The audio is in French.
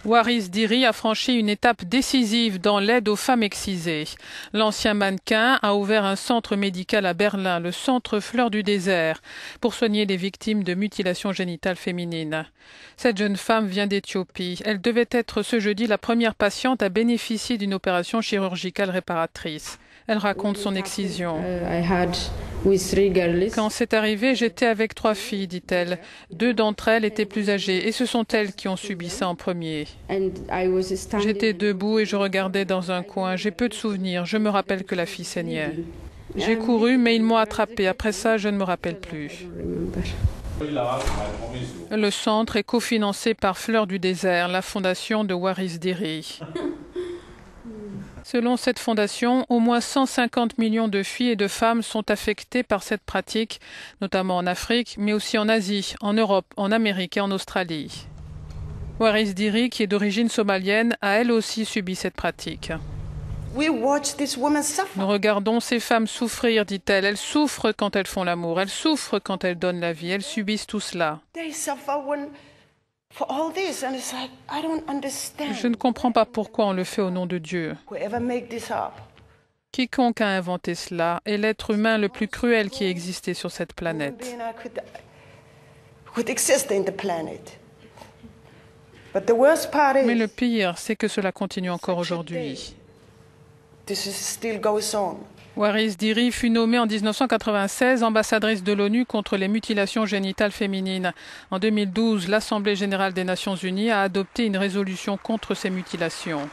Waris Dirie a franchi une étape décisive dans l'aide aux femmes excisées. L'ancien mannequin a ouvert un centre médical à Berlin, le centre Fleur du désert, pour soigner les victimes de mutilations génitales féminines. Cette jeune femme vient d'Éthiopie. Elle devait être ce jeudi la première patiente à bénéficier d'une opération chirurgicale réparatrice. Elle raconte son excision. Quand c'est arrivé, j'étais avec 3 filles, dit-elle. 2 d'entre elles étaient plus âgées et ce sont elles qui ont subi ça en premier. J'étais debout et je regardais dans un coin. J'ai peu de souvenirs. Je me rappelle que la fille saignait. J'ai couru, mais ils m'ont attrapée. Après ça, je ne me rappelle plus. Le centre est cofinancé par Fleur du désert, la fondation de Waris Dirie. Selon cette fondation, au moins 150 millions de filles et de femmes sont affectées par cette pratique, notamment en Afrique, mais aussi en Asie, en Europe, en Amérique et en Australie. Waris Dirie, qui est d'origine somalienne, a elle aussi subi cette pratique. Nous regardons ces femmes souffrir, dit-elle. Elles souffrent quand elles font l'amour, elles souffrent quand elles donnent la vie, elles subissent tout cela. Je ne comprends pas pourquoi on le fait au nom de Dieu. Quiconque a inventé cela est l'être humain le plus cruel qui ait existé sur cette planète. Mais le pire, c'est que cela continue encore aujourd'hui. Waris Dirie fut nommée en 1996 ambassadrice de l'ONU contre les mutilations génitales féminines. En 2012, l'Assemblée générale des Nations unies a adopté une résolution contre ces mutilations.